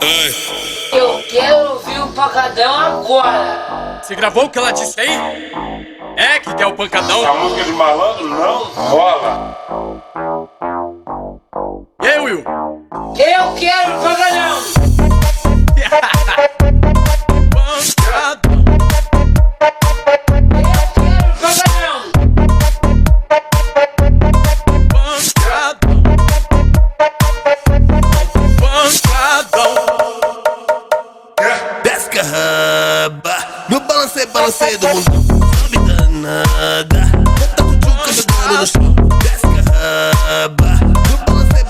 Ai. Eu quero ouvir o pancadão agora. Você gravou o que ela disse aí? É que quer o pancadão? A música de malandro não rola. E aí, Will? Eu quero o pancadão. Pancadão. Desce raba, no balancei do mundo. Sobe danada, bota o tchuca jogando no chão. Desce raba, no balancei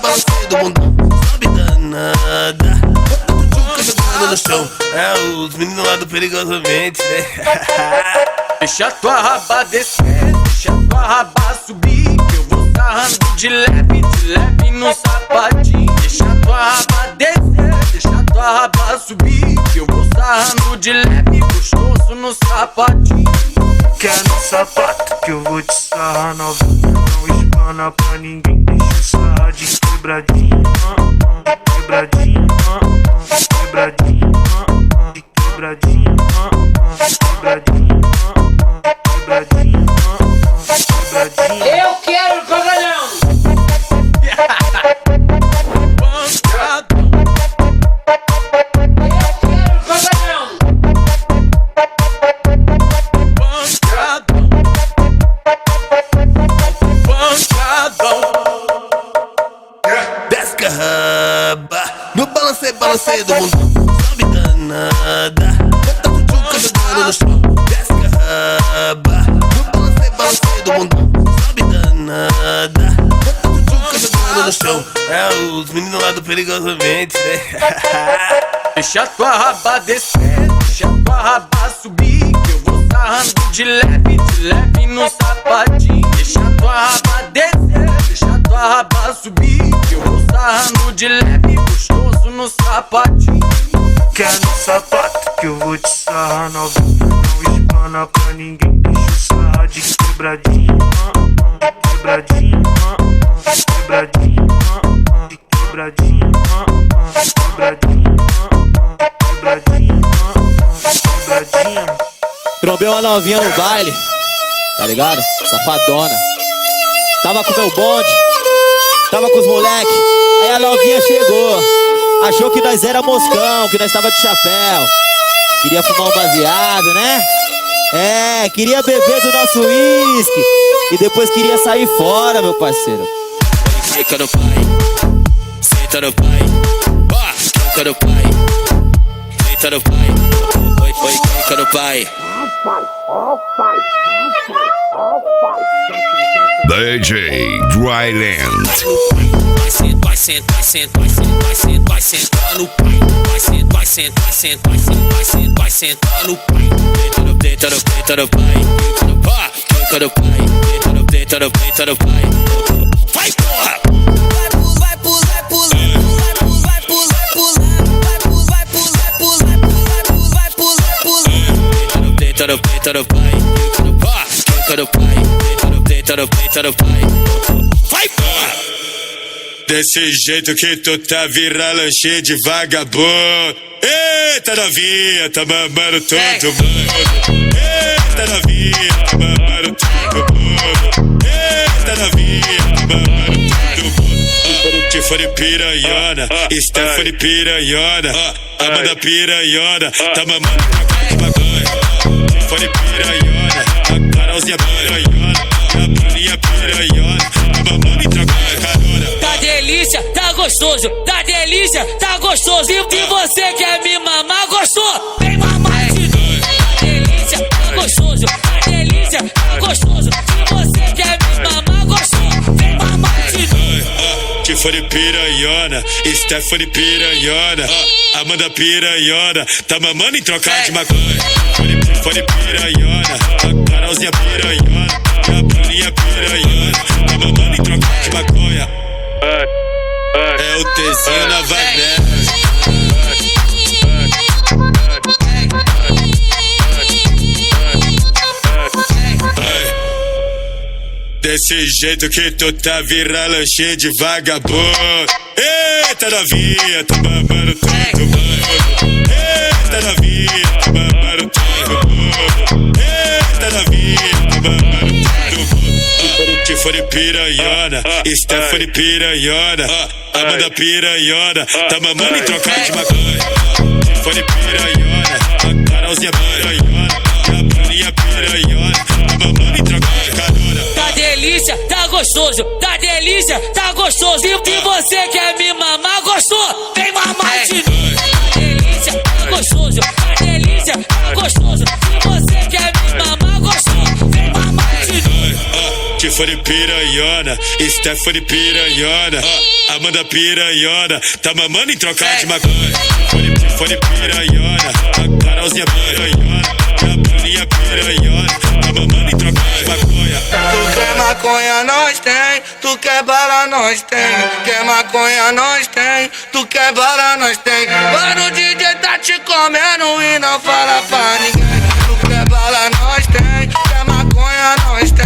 do mundo. Sobe danada, bota o tchuca jogando no chão. É os meninos lá do Perigosamente, né? Deixa tua raba descer, deixa tua raba subir, que eu vou sarrando de leve no sapatinho. Deixa tua raba descer, deixa tua raba subir, que eu vou sarrando de leve, gostoso no sapatinho. Quer no sapato que eu vou te sarrar novinha. Não espana pra ninguém, deixa eu sarrar de quebradinha. De quebradinha, de quebradinha, de quebradinha, de quebradinha, quebradinha, quebradinha. Eu quero o pancadão. Pancadão. Desce raba, no balancei do mundo. Sobe danada, bota o tchuca jogando no chão. Desce raba, no balancei do mundo. Sobe danada, bota o tchuca jogando no chão. É os meninos lá do Perigosamente, né? Deixa tua raba descer, deixa tua raba subir, que eu vou sarrando de leve no sapatinho. Deixa tua raba descer, deixa tua raba subir, que eu vou sarrando de leve, gostoso no sapatinho. Quer no sapato que eu vou te sarrar novinha. Não espana pra ninguém, deixa eu sarrar de quebradinha. De quebradinha, de quebradinha, de quebradinha, de quebradinha, quebradinha, quebradinha. Trombei uma novinha no baile, tá ligado? Safadona. Tava com meu bonde, tava com os moleque. Aí a novinha chegou, achou que nós era moscão, que nós tava de chapéu. Queria fumar um baseado, né? É, queria beber do nosso uísque e depois queria sair fora, meu parceiro. Fica no pai, senta no pai, fica no pai, senta no pai, fica no pai. DJ Dryland. Vai sentar no pai. Vai sentar no pai. Deita no pai. Fica no pai. Deita no pai. Vai, porra! Vai pular. Deita no pai. Fica no pai. Deita no pai. Vai, porra! Desse jeito que tu tá, vira lanche de vagabundo. Eita novinha, tá mamando todo mundo. Eita novinha, tá mamando todo mundo. Eita novinha, tá mamando todo mundo. Tiffany piranhona, Stephanie piranhona, Amanda piranhona, tá mamando de maconha. Tiffany piranhona, a Carolzinha piranhona, a Bruninha piranhona, tá mamando e trocando carona. Tá delícia, tá gostoso, tá delícia, tá gostoso. E você quer me mamar, gostou? Vem mamar de novo. Tá delícia, tá gostoso, tá delícia, tá gostoso. E você quer me mamar, gostou? Vem mamar de novo. Tiffany piranhona, Stephanie piranhona, Amanda piranhona, tá mamando em trocar de maconha. Tiffany piranhona, a Carolzinha piranhona, a Bruninha piranhona, tá mamando em trocar de maconha. É o Tzinho na vanela. Desse jeito que tu tá, vira lanche de vagabundo. Eita novinha, tá mamando todo mundo. Tiffany piranhona, Stephanie piranhona, Amanda piranhona, tá mamando em trocar de maconha. Tiffany piranhona, a Carolzinha piranhona, a Bruninha piranhona, tá mamando em trocar de carona. Tá delícia, tá gostoso, tá delícia, tá gostoso. E você quer me mamar, gostou? Vem mamar de novo. Tá delícia, tá gostoso, tá delícia, tá gostoso. Se você quer me mamar, gostou? Vem mamar de novo. Tiffany piranhona, Stephanie piranhona, Amanda piranhona, tá mamando em trocar de maconha. Tiffany piranhona, a Carolzinha piranhona, a Bruninha piranhona, tá mamando em trocar de maconha. Tu quer maconha, nós tem. Tu quer bala, nós tem. Quer maconha, nós tem. Tu quer bala, nós tem. Mano, o DJ tá te comendo e não fala pra ninguém. Tu quer bala, nós tem. Quer maconha, nós tem.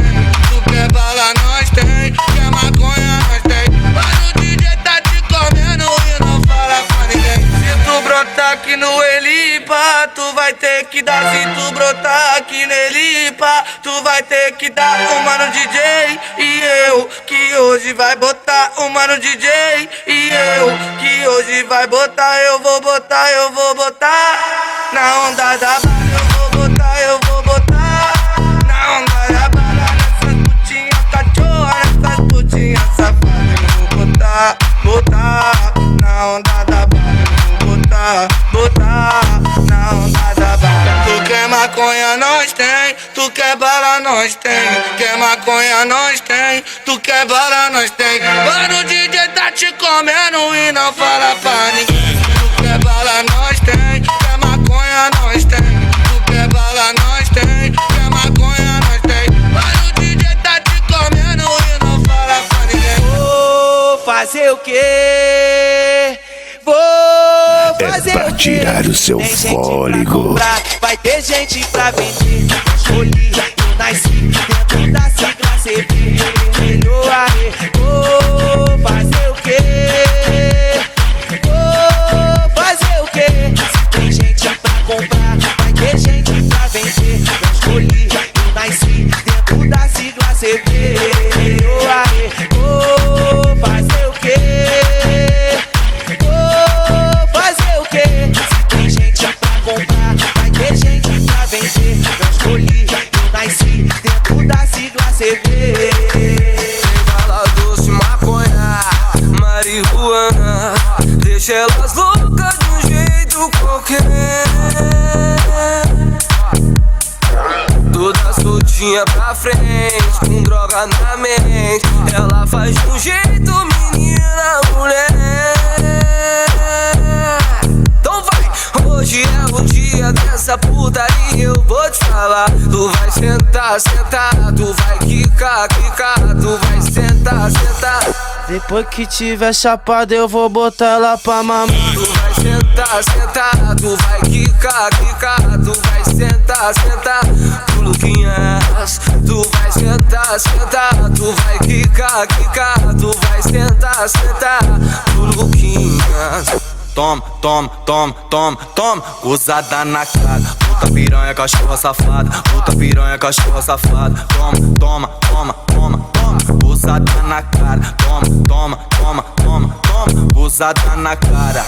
Tu quer bala, nós tem. Quer maconha, nós tem. Mano, o DJ tá te comendo e não fala pra ninguém. Se tu brotar aqui no Elipa, tu vai ter que dar. Se tu brotar aqui no Elipa, tu vai ter que dar. O mano DJ e eu, que hoje vai botar. O mano DJ e eu, que hoje vai botar. Eu vou botar, eu vou botar. Na onda da bala, eu vou botar, eu vou botar. Na onda da bala, nessas putinhas cachorra, nessas putinhas safadas. Eu vou botar, botar. Na onda da bala, eu vou botar, botar. Na onda da bala. Tu quer maconha, nós tem. Tu quer bala, nós tem. Quer maconha, nós tem. Tu quer bala, nós tem. Mano, o DJ tá te comendo e não fala pra ninguém. Tu quer bala, nós tem. Quer maconha, nós tem. Tu quer bala, nós tem. Quer maconha, nós tem. Mano, o DJ tá te comendo e não fala pra ninguém. Vou fazer o quê? Vou fazer pra o quê? tirar o seu Tem gente fôlego. pra comprar, vai ter gente pra vender. Escolhi, eu nasci dentro da sigla CB. Melhor aí, vou fazer o quê? Vou fazer o quê? Se tem gente pra comprar, vai ter gente pra vender. Eu escolhi, eu nasci dentro da sigla CB. Melhor aí, vou fazer o quê? Vou fazer o quê? Se tem gente pra comprar, vai ter gente pra vender. Eu escolhi, eu nasci dentro da sigla CB. Bala doce, maconha, marihuana, deixa elas loucas de um jeito qualquer. Toda soltinha pra frente, com droga na mente. Ela faz de um jeito, menina, mulher. Então vai, hoje é o dia dessa putaria, eu vou te falar. Tu vai sentar, sentar, tu vai quicar, quicar. Tu vai sentar, sentar. Depois que tiver chapado, eu vou botar ela pra mamar. Tu vai sentar, sentar, tu vai quicar, quicar. Tu vai sentar, sentar, pro Luquinhas. Tu vai sentar, sentar, tu vai quicar, quicar. Tu vai sentar, sentar, pro Luquinhas. Toma, toma, toma, toma, toma, gozada na cara. Puta piranha, cachorra safada. Puta piranha, cachorra safada. Toma, toma, toma, toma, toma, gozada na cara. Toma, toma, toma, toma, toma, gozada na cara.